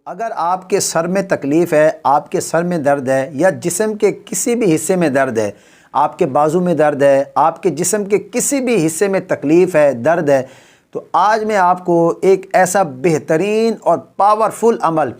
اگر آپ کے سر میں تکلیف ہے، آپ کے سر میں درد ہے یا جسم کے کسی بھی حصے میں درد ہے، آپ کے بازو میں درد ہے، آپ کے جسم کے کسی بھی حصے میں تکلیف ہے، درد ہے، تو آج میں آپ کو ایک ایسا بہترین اور پاورفل عمل،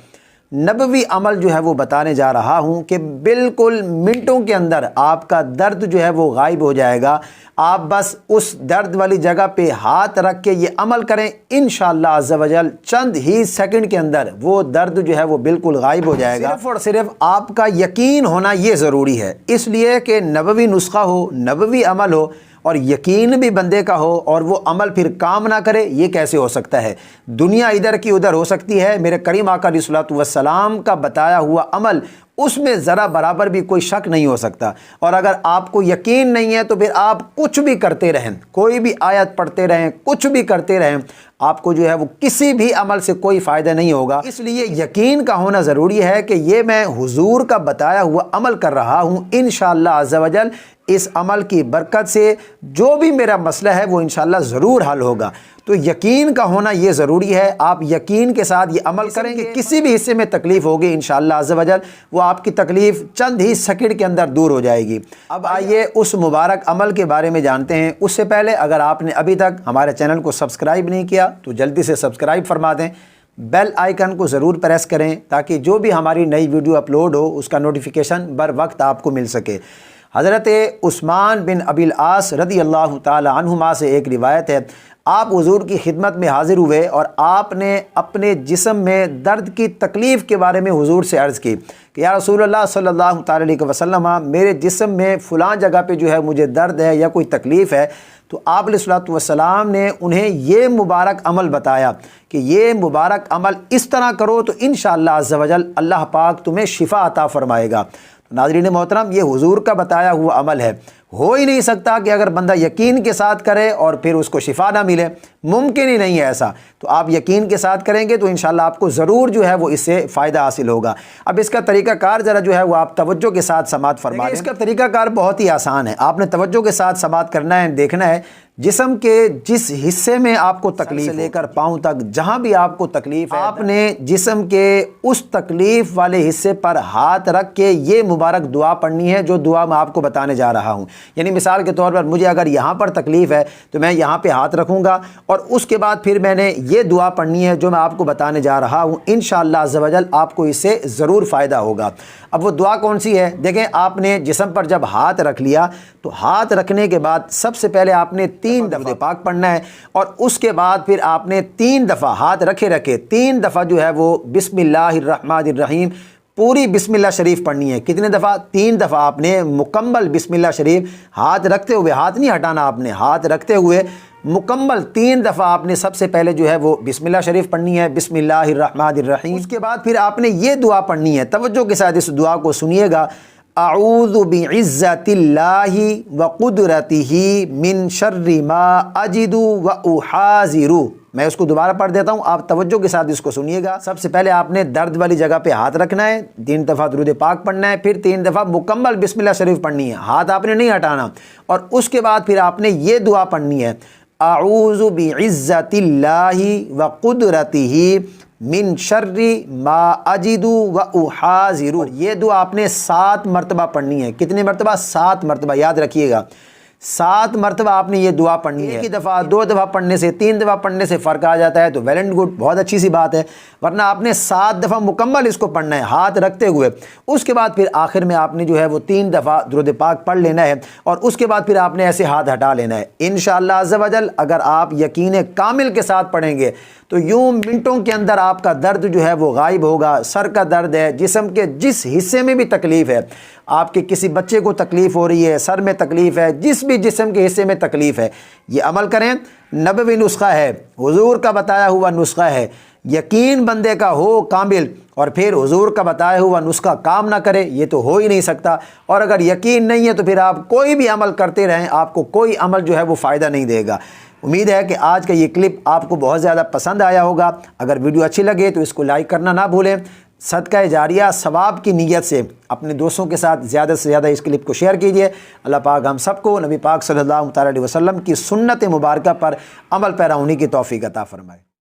نبوی عمل جو ہے وہ بتانے جا رہا ہوں کہ بالکل منٹوں کے اندر آپ کا درد جو ہے وہ غائب ہو جائے گا۔ آپ بس اس درد والی جگہ پہ ہاتھ رکھ کے یہ عمل کریں، انشاءاللہ عز و جل چند ہی سیکنڈ کے اندر وہ درد جو ہے وہ بالکل غائب ہو جائے گا۔ صرف اور صرف آپ کا یقین ہونا یہ ضروری ہے، اس لیے کہ نبوی نسخہ ہو، نبوی عمل ہو اور یقین بھی بندے کا ہو اور وہ عمل پھر کام نہ کرے، یہ کیسے ہو سکتا ہے؟ دنیا ادھر کی ادھر ہو سکتی ہے، میرے کریم آقا علیہ الصلوۃ والسلام کا بتایا ہوا عمل اس میں ذرا برابر بھی کوئی شک نہیں ہو سکتا۔ اور اگر آپ کو یقین نہیں ہے تو پھر آپ کچھ بھی کرتے رہیں، کوئی بھی آیت پڑھتے رہیں، کچھ بھی کرتے رہیں، آپ کو جو ہے وہ کسی بھی عمل سے کوئی فائدہ نہیں ہوگا۔ اس لیے یقین کا ہونا ضروری ہے کہ یہ میں حضور کا بتایا ہوا عمل کر رہا ہوں، انشاءاللہ عز و جل اس عمل کی برکت سے جو بھی میرا مسئلہ ہے وہ انشاءاللہ ضرور حل ہوگا۔ تو یقین کا ہونا یہ ضروری ہے، آپ یقین کے ساتھ یہ عمل کریں گے، کسی بھی حصے میں تکلیف ہوگی انشاءاللہ عز و جل وہ آپ کی تکلیف چند ہی سیکنڈ کے اندر دور ہو جائے گی۔ اب آئیے اس مبارک عمل کے بارے میں جانتے ہیں۔ اس سے پہلے اگر آپ نے ابھی تک ہمارے چینل کو سبسکرائب نہیں کیا تو جلدی سے سبسکرائب فرما دیں، بیل آئیکن کو ضرور پریس کریں تاکہ جو بھی ہماری نئی ویڈیو اپلوڈ ہو اس کا نوٹیفیکیشن بر وقت آپ کو مل سکے۔ حضرت عثمان بن ابی العاص رضی اللہ تعالی عنہما سے ایک روایت ہے، آپ حضور کی خدمت میں حاضر ہوئے اور آپ نے اپنے جسم میں درد کی تکلیف کے بارے میں حضور سے عرض کی کہ یا رسول اللہ صلی اللہ تعالی علیہ وسلم، میرے جسم میں فلاں جگہ پہ جو ہے مجھے درد ہے یا کوئی تکلیف ہے۔ تو آپ علیہ الصلوۃ والسلام نے انہیں یہ مبارک عمل بتایا کہ یہ مبارک عمل اس طرح کرو تو انشاءاللہ عز و جل اللہ پاک تمہیں شفا عطا فرمائے گا۔ ناظرین محترم، یہ حضور کا بتایا ہوا عمل ہے، ہو ہی نہیں سکتا کہ اگر بندہ یقین کے ساتھ کرے اور پھر اس کو شفا نہ ملے، ممکن ہی نہیں ہے ایسا۔ تو آپ یقین کے ساتھ کریں گے تو انشاءاللہ آپ کو ضرور جو ہے وہ اس سے فائدہ حاصل ہوگا۔ اب اس کا طریقہ کار ذرا جو ہے وہ آپ توجہ کے ساتھ سماعت فرما دیں۔ اس کا طریقہ کار بہت ہی آسان ہے، آپ نے توجہ کے ساتھ سماعت کرنا ہے، دیکھنا ہے جسم کے جس حصے میں آپ کو تکلیف سے لے کر پاؤں تک جہاں بھی آپ کو تکلیف ہے، آپ نے جسم کے اس تکلیف والے حصے پر ہاتھ رکھ کے یہ مبارک دعا پڑھنی ہے جو دعا میں آپ کو بتانے جا رہا ہوں۔ یعنی مثال کے طور پر مجھے اگر یہاں پر تکلیف ہے تو میں یہاں پہ ہاتھ رکھوں گا اور اس کے بعد پھر میں نے یہ دعا پڑھنی ہے جو میں آپ کو بتانے جا رہا ہوں، انشاءاللہ عز و جل آپ کو اس سے ضرور فائدہ ہوگا۔ اب وہ دعا کون سی ہے؟ دیکھیں، آپ نے جسم پر جب ہاتھ رکھ لیا تو ہاتھ رکھنے کے بعد سب سے پہلے آپ نے 3 دفعہ پاک پڑھنا ہے اور اس کے بعد پھر آپ نے 3 دفعہ ہاتھ رکھے 3 دفعہ جو ہے وہ بسم اللہ الرحمن الرحیم پوری بسم اللہ شریف پڑھنی ہے۔ کتنے دفعہ؟ 3 دفعہ آپ نے مکمل بسم اللہ شریف ہاتھ رکھتے ہوئے، ہاتھ نہیں ہٹانا، آپ نے ہاتھ رکھتے ہوئے مکمل 3 دفعہ آپ نے سب سے پہلے جو ہے وہ بسم اللہ شریف پڑھنی ہے، بسم اللہ الرحمن الرحیم۔ اس کے بعد پھر آپ نے یہ دعا پڑھنی ہے، توجہ کے ساتھ اس دعا کو سنیے گا، اعوذ بعزت اللہ وقدرتہ من شر ما اجد واحاذر۔ میں اس کو دوبارہ پڑھ دیتا ہوں، آپ توجہ کے ساتھ اس کو سنیے گا۔ سب سے پہلے آپ نے درد والی جگہ پہ ہاتھ رکھنا ہے، 3 دفعہ درود پاک پڑھنا ہے، پھر 3 دفعہ مکمل بسم اللہ شریف پڑھنی ہے، ہاتھ آپ نے نہیں ہٹانا، اور اس کے بعد پھر آپ نے یہ دعا پڑھنی ہے، اعوذ بعزت اللہ وقدرتہ من شر ما اجد واحاذر۔ یہ دعا آپ نے 7 مرتبہ پڑھنی ہے۔ کتنے مرتبہ؟ 7 مرتبہ، یاد رکھیے گا 7 مرتبہ آپ نے یہ دعا پڑھنی ہے۔ ایک ہی دفعہ 2 دفعہ پڑھنے سے 3 دفعہ پڑھنے سے فرق آ جاتا ہے تو ویل اینڈ گڈ، بہت اچھی سی بات ہے، ورنہ آپ نے 7 دفعہ مکمل اس کو پڑھنا ہے ہاتھ رکھتے ہوئے۔ اس کے بعد پھر آخر میں آپ نے جو ہے وہ 3 دفعہ درود پاک پڑھ لینا ہے اور اس کے بعد پھر آپ نے ایسے ہاتھ ہٹا لینا ہے۔ انشاءاللہ عز و جل اگر آپ یقین کامل کے ساتھ پڑھیں گے تو یوں منٹوں کے اندر آپ کا درد جو ہے وہ غائب ہوگا۔ سر کا درد ہے، جسم کے جس حصے میں بھی تکلیف ہے، آپ کے کسی بچے کو تکلیف ہو رہی ہے، سر میں تکلیف ہے، جس بھی جسم کے حصے میں تکلیف ہے، یہ عمل کریں۔ نبوی نسخہ ہے، حضور کا بتایا ہوا نسخہ ہے، یقین بندے کا ہو کامل اور پھر حضور کا بتایا ہوا نسخہ کام نہ کرے، یہ تو ہو ہی نہیں سکتا۔ اور اگر یقین نہیں ہے تو پھر آپ کوئی بھی عمل کرتے رہیں، آپ کو کوئی عمل جو ہے وہ فائدہ نہیں دے گا۔ امید ہے کہ آج کا یہ کلپ آپ کو بہت زیادہ پسند آیا ہوگا۔ اگر ویڈیو اچھی لگے تو اس کو لائک کرنا نہ بھولیں۔ صدقہ جاریہ ثواب کی نیت سے اپنے دوستوں کے ساتھ زیادہ سے زیادہ اس کلپ کو شیئر کیجیے۔ اللہ پاک ہم سب کو نبی پاک صلی اللہ علیہ وسلم کی سنت مبارکہ پر عمل پیرا ہونے کی توفیق عطا فرمائے۔